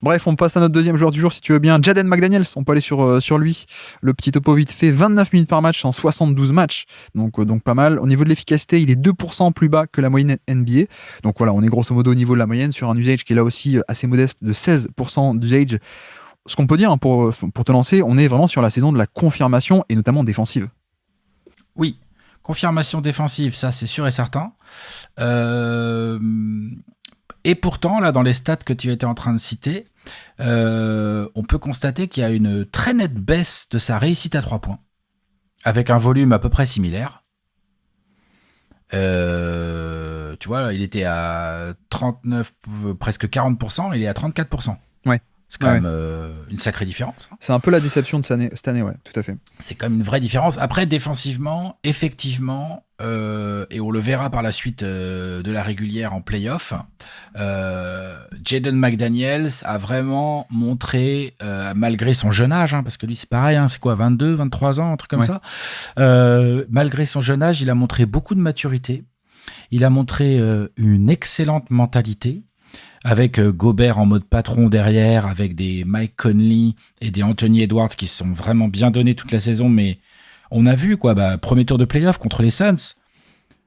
Bref, on passe à notre deuxième joueur du jour, si tu veux bien. Jaden McDaniels, on peut aller sur lui. Le petit topo vite fait, 29 minutes par match en 72 matchs. Donc pas mal. Au niveau de l'efficacité, il est 2% plus bas que la moyenne NBA. Donc voilà, on est grosso modo au niveau de la moyenne sur un usage qui est là aussi assez modeste de 16% d'usage. Ce qu'on peut dire, hein, pour te lancer, on est vraiment sur la saison de la confirmation et notamment défensive. Oui, confirmation défensive, ça c'est sûr et certain. Et pourtant, là, dans les stats que tu étais en train de citer, on peut constater qu'il y a une très nette baisse de sa réussite à 3 points, avec un volume à peu près similaire. Tu vois, il était à 39, presque 40%, il est à 34%. Ouais. C'est quand même une sacrée différence. C'est un peu la déception de cette année, ouais, tout à fait. C'est quand même une vraie différence. Après, défensivement, effectivement, et on le verra par la suite de la régulière en play-off, Jaden McDaniels a vraiment montré, malgré son jeune âge, hein, parce que lui c'est pareil, hein, c'est quoi, 22, 23 ans, un truc comme ça, malgré son jeune âge, il a montré beaucoup de maturité, il a montré une excellente mentalité, avec Gobert en mode patron derrière, avec des Mike Conley et des Anthony Edwards qui se sont vraiment bien donnés toute la saison, mais on a vu, quoi, premier tour de play-off contre les Suns.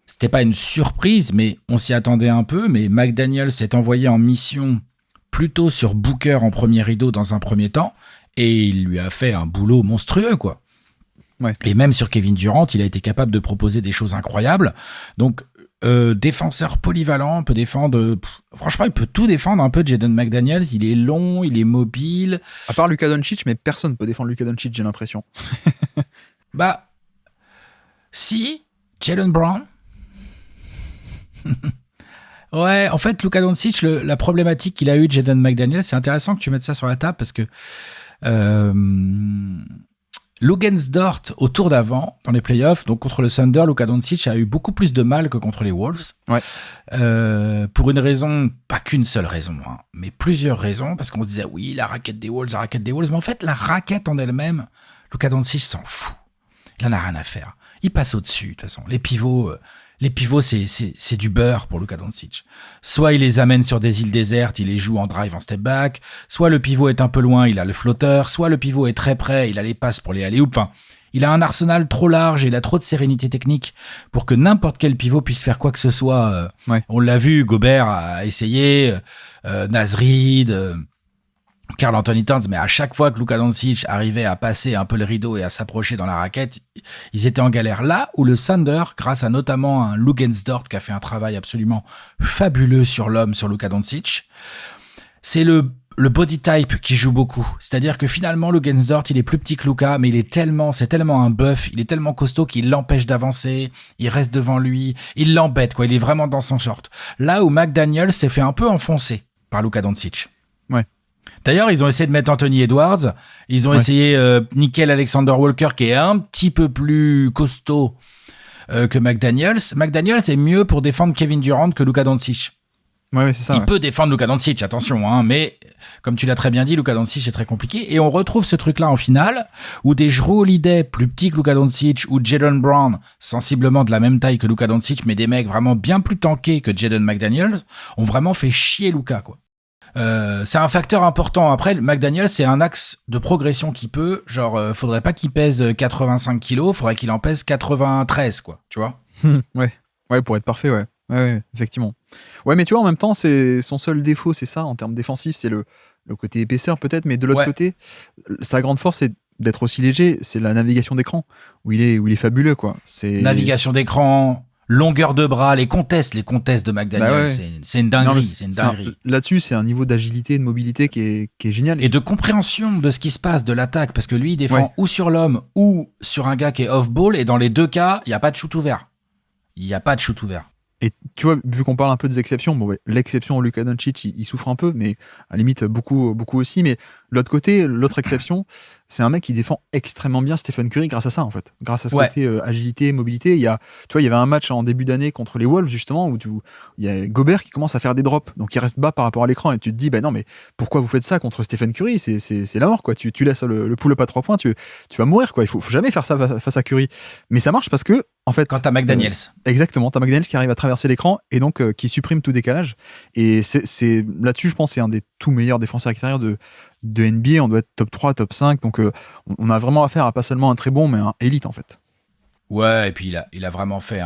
C'était pas une surprise, mais on s'y attendait un peu, mais McDaniels s'est envoyé en mission plutôt sur Booker en premier rideau dans un premier temps, et il lui a fait un boulot monstrueux, quoi. Ouais. Et même sur Kevin Durant, il a été capable de proposer des choses incroyables. Donc, défenseur polyvalent, peut défendre. Franchement, il peut tout défendre un peu. Jaden McDaniels, il est long, il est mobile. À part Luka Doncic, mais personne peut défendre Luka Doncic, j'ai l'impression. Si, Jaylen Brown. Ouais, en fait, Luka Doncic, la problématique qu'il a eu de Jaden McDaniels, c'est intéressant que tu mettes ça sur la table parce que Luguentz-Dort, au tour d'avant, dans les playoffs, donc contre le Thunder, Luka Doncic a eu beaucoup plus de mal que contre les Wolves. Ouais. Pour une raison, pas qu'une seule raison, hein, mais plusieurs raisons, parce qu'on se disait, oui, la raquette des Wolves, mais en fait, la raquette en elle-même, Luka Doncic s'en fout. Il en a rien à faire. Il passe au-dessus, de toute façon. Les pivots, c'est du beurre pour Luka Doncic. Soit il les amène sur des îles désertes, il les joue en drive, en step back. Soit le pivot est un peu loin, il a le flotteur. Soit le pivot est très près, il a les passes pour les alley-oops. Enfin, il a un arsenal trop large et il a trop de sérénité technique pour que n'importe quel pivot puisse faire quoi que ce soit. Ouais. On l'a vu, Gobert a essayé, Naz Reid, Karl Anthony Towns, mais à chaque fois que Luka Doncic arrivait à passer un peu le rideau et à s'approcher dans la raquette, ils étaient en galère. Là où le Thunder, grâce à notamment un Luguentz-Dort qui a fait un travail absolument fabuleux sur l'homme, sur Luka Doncic, c'est le body type qui joue beaucoup. C'est-à-dire que finalement, Luguentz-Dort, il est plus petit que Luka, mais c'est tellement un buff, il est tellement costaud qu'il l'empêche d'avancer, il reste devant lui, il l'embête, quoi. Il est vraiment dans son short. Là où McDaniels s'est fait un peu enfoncer par Luka Doncic. Ouais. D'ailleurs, ils ont essayé de mettre Anthony Edwards. Ils ont essayé Nickel Alexander Walker, qui est un petit peu plus costaud que McDaniels. McDaniels est mieux pour défendre Kevin Durant que Luka Doncic. Ouais, c'est ça. Il peut défendre Luka Doncic, attention, hein, mais comme tu l'as très bien dit, Luka Doncic est très compliqué. Et on retrouve ce truc-là en finale, où des Jrue Holiday plus petits que Luka Doncic, ou Jaylen Brown, sensiblement de la même taille que Luka Doncic, mais des mecs vraiment bien plus tankés que Jaden McDaniels, ont vraiment fait chier Luka, quoi. C'est un facteur important. Après, McDaniels, c'est un axe de progression qui peut, faudrait pas qu'il pèse 85 kilos, faudrait qu'il en pèse 93, quoi, tu vois. Ouais, pour être parfait, ouais, effectivement. Ouais, mais tu vois, en même temps, c'est son seul défaut, c'est ça, en termes défensifs, c'est le côté épaisseur peut-être, mais de l'autre côté, sa grande force, c'est d'être aussi léger, c'est la navigation d'écran, où il est fabuleux, quoi. C'est navigation d'écran, longueur de bras, les contestes de McDaniels, c'est une dinguerie. Là-dessus, c'est un niveau d'agilité et de mobilité qui est génial. Et de compréhension de ce qui se passe, de l'attaque, parce que lui, il défend ou sur l'homme ou sur un gars qui est off-ball, et dans les deux cas, il n'y a pas de shoot ouvert. Et tu vois, vu qu'on parle un peu des exceptions, l'exception Luka Doncic, il souffre un peu, mais à la limite beaucoup aussi, mais L'autre côté, l'autre exception, c'est un mec qui défend extrêmement bien Stephen Curry grâce à ça, en fait. Grâce à ce côté agilité, mobilité. Tu vois, il y avait un match en début d'année contre les Wolves, justement, où il y a Gobert qui commence à faire des drops. Donc, il reste bas par rapport à l'écran. Et tu te dis, non, mais pourquoi vous faites ça contre Stephen Curry? C'est la mort, quoi. Tu laisses le pull-up à 3 points, tu vas mourir, quoi. Il faut jamais faire ça face à Curry. Mais ça marche parce que, en fait. Quand t'as McDaniels. Exactement. T'as McDaniels qui arrive à traverser l'écran et donc qui supprime tout décalage. Et c'est là-dessus, je pense, c'est un des tout meilleurs défenseurs extérieurs de NBA. On doit être top 3, top 5. Donc, on a vraiment affaire à pas seulement un très bon, mais un élite, en fait. Ouais, et puis il a vraiment fait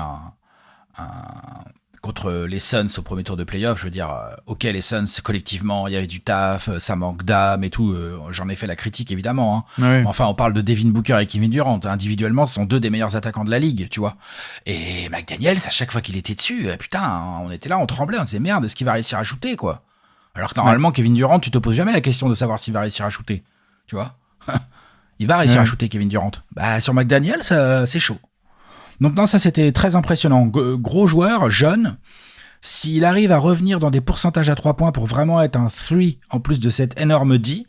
contre les Suns au premier tour de playoff. Je veux dire, ok, les Suns, collectivement, il y avait du taf, ça manque d'âme et tout. J'en ai fait la critique, évidemment. Hein. Ouais. Enfin, on parle de Devin Booker et Kevin Durant. Individuellement, ce sont 2 des meilleurs attaquants de la ligue, tu vois. Et McDaniels, à chaque fois qu'il était dessus, putain, on était là, on tremblait, on disait merde, est-ce qu'il va réussir à shooter, quoi. Alors que normalement, Kevin Durant, tu te poses jamais la question de savoir s'il va réussir à shooter, tu vois. Il va réussir à shooter, Kevin Durant. Bah, sur McDaniels, c'est chaud. Donc non, ça c'était très impressionnant. Gros joueur, jeune. S'il arrive à revenir dans des pourcentages à 3 points pour vraiment être un 3 en plus de cette énorme D,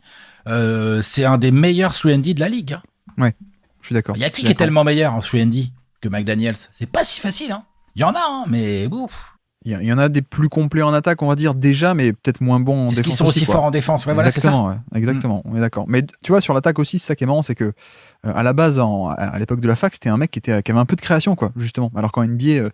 c'est un des meilleurs 3&D de la ligue. Hein. Ouais, je suis d'accord. Il y a qui est tellement meilleur en 3&D que McDaniels? C'est pas si facile. Hein. Il y en a, hein, mais ouf. Il y en a des plus complets en attaque, on va dire, déjà, mais peut-être moins bons en défense. Est-ce qu'ils sont aussi forts en défense? Ouais, voilà, c'est ça. Ouais, exactement, on est d'accord. Mais tu vois, sur l'attaque aussi, c'est ça qui est marrant, c'est que à la base, à l'époque de la fac, c'était un mec qui avait un peu de création, quoi, justement. Alors qu'en NBA,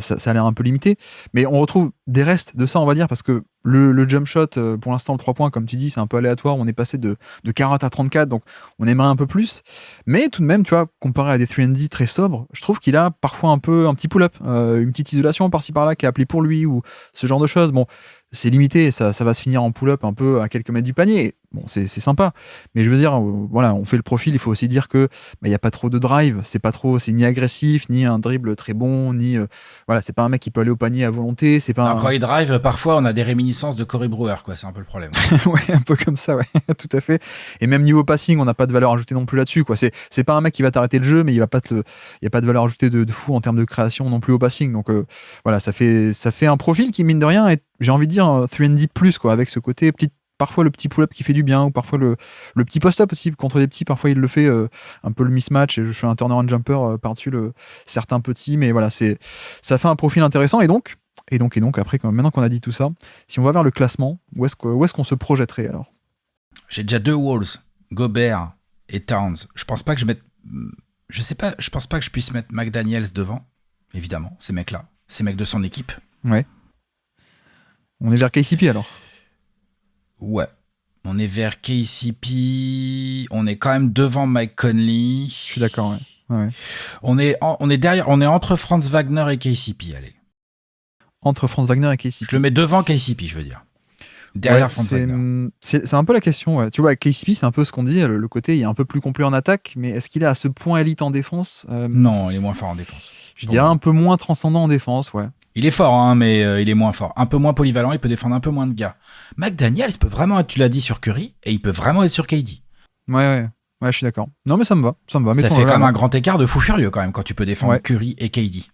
ça a l'air un peu limité. Mais on retrouve des restes de ça, on va dire, parce que le jump shot, pour l'instant, le 3 points, comme tu dis, c'est un peu aléatoire. On est passé de 40 à 34, donc on aimerait un peu plus. Mais tout de même, tu vois, comparé à des 3&D très sobres, je trouve qu'il a parfois un petit pull-up, une petite isolation par-ci par-là qui est appelée pour lui, ou ce genre de choses. Bon, c'est limité, ça va se finir en pull-up un peu à quelques mètres du panier. Bon, c'est sympa, mais je veux dire, voilà, on fait le profil, il faut aussi dire que il y a pas trop de drive, c'est ni agressif, ni un dribble très bon, ni voilà, c'est pas un mec qui peut aller au panier à volonté, c'est pas. Quand il drive, parfois on a des réminiscences de Corey Brewer, quoi, c'est un peu le problème. Ouais, un peu comme ça, ouais, tout à fait. Et même niveau passing, on n'a pas de valeur ajoutée non plus là-dessus, quoi. C'est pas un mec qui va t'arrêter le jeu, mais il y a pas de valeur ajoutée de fou en termes de création non plus au passing. Donc voilà, ça fait un profil qui mine de rien est, j'ai envie de dire 3&D plus, quoi, avec ce côté parfois le petit pull-up qui fait du bien, ou parfois le petit post-up aussi contre des petits, parfois il le fait un peu le mismatch, et je fais un turnaround jumper par-dessus certains petits, mais voilà, ça fait un profil intéressant. Et donc après, maintenant qu'on a dit tout ça, si on va vers le classement, où est-ce qu'on se projetterait alors? J'ai déjà 2 Walls, Gobert et Towns. Je pense pas que je pense pas que je puisse mettre McDaniels devant, évidemment, ces mecs de son équipe. Ouais. On est vers KCP alors? Ouais. On est vers KCP. On est quand même devant Mike Conley. Je suis d'accord, ouais. On est derrière. On est entre Franz Wagner et KCP, allez. Entre Franz Wagner et KCP. Je le mets devant KCP, je veux dire. Derrière Franz Wagner. C'est un peu la question, ouais. Tu vois, KCP, c'est un peu ce qu'on dit, le côté, il est un peu plus complet en attaque, mais est-ce qu'il est à ce point élite en défense? Non, il est moins fort en défense. Je dirais un peu moins transcendant en défense, ouais. Il est fort, hein, mais il est moins fort. Un peu moins polyvalent, il peut défendre un peu moins de gars. McDaniels peut vraiment être, tu l'as dit, sur Curry, et il peut vraiment être sur KD. Ouais, je suis d'accord. Non, mais ça me va. Ça fait quand même un grand écart de fou furieux, quand même, quand tu peux défendre Curry et KD.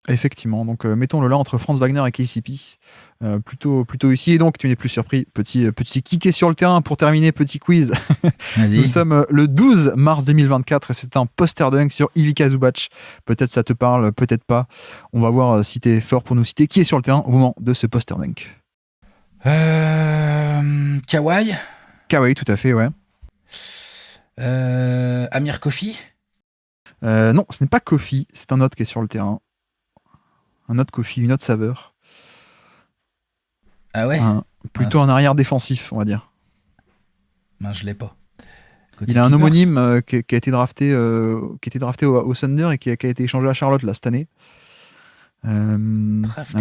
Effectivement, donc mettons-le là entre Franz Wagner et KCP, plutôt ici. Et donc, tu n'es plus surpris, petit kické sur le terrain pour terminer, petit quiz. Nous sommes le 12 mars 2024 et c'est un poster dunk sur Ivica Zubac. Peut-être ça te parle, peut-être pas. On va voir si t'es fort pour nous citer qui est sur le terrain au moment de ce poster dunk. Kawhi, tout à fait, ouais. Amir Kofi. Non, ce n'est pas Kofi, c'est un autre qui est sur le terrain. Un autre Kofi, une autre saveur. Ah ouais. Plutôt un arrière défensif, on va dire. Non, je l'ai pas. Il a un homonyme qui a été drafté, au Thunder et qui a été échangé à Charlotte là, cette année. Un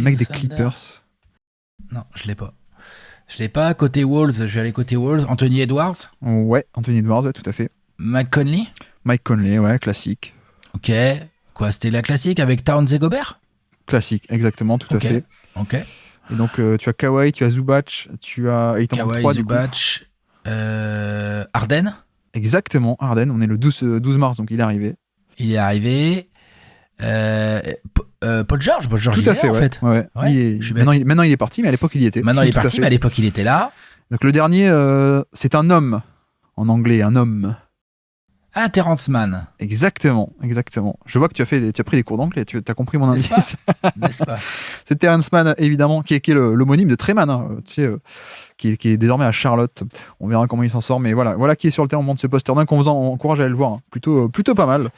mec des Clippers. Non, je l'ai pas. Côté Wolves, je vais aller côté Wolves. Anthony Edwards. Ouais, Anthony Edwards, ouais, tout à fait. Mike Conley, ouais, classique. Ok. Quoi, c'était la classique avec Towns et Gobert? Classique, exactement, tout à fait. Ok. Et donc, tu as Kawhi, tu as Zubac, tu as... Kawhi, Zubac, Harden. Exactement, Harden, on est le 12 mars, donc il est arrivé. Paul George, tout à fait, en fait. Ouais. Maintenant, il est parti, mais à l'époque, il y était. Maintenant, il est parti, mais à l'époque, il était là. Donc, le dernier, c'est un homme. ? anglais, un homme. Ah, Terrence Mann. Exactement. Je vois que tu as pris des cours d'anglais, tu as compris mon N'est-ce indice. N'est-ce pas ? C'est Terrence Mann, évidemment, qui est l'homonyme de Treman, hein, tu sais, qui est désormais à Charlotte. On verra comment il s'en sort, mais voilà qui est sur le terrain au moment de ce poster. Donc on vous encourage à aller le voir, hein. Plutôt pas mal.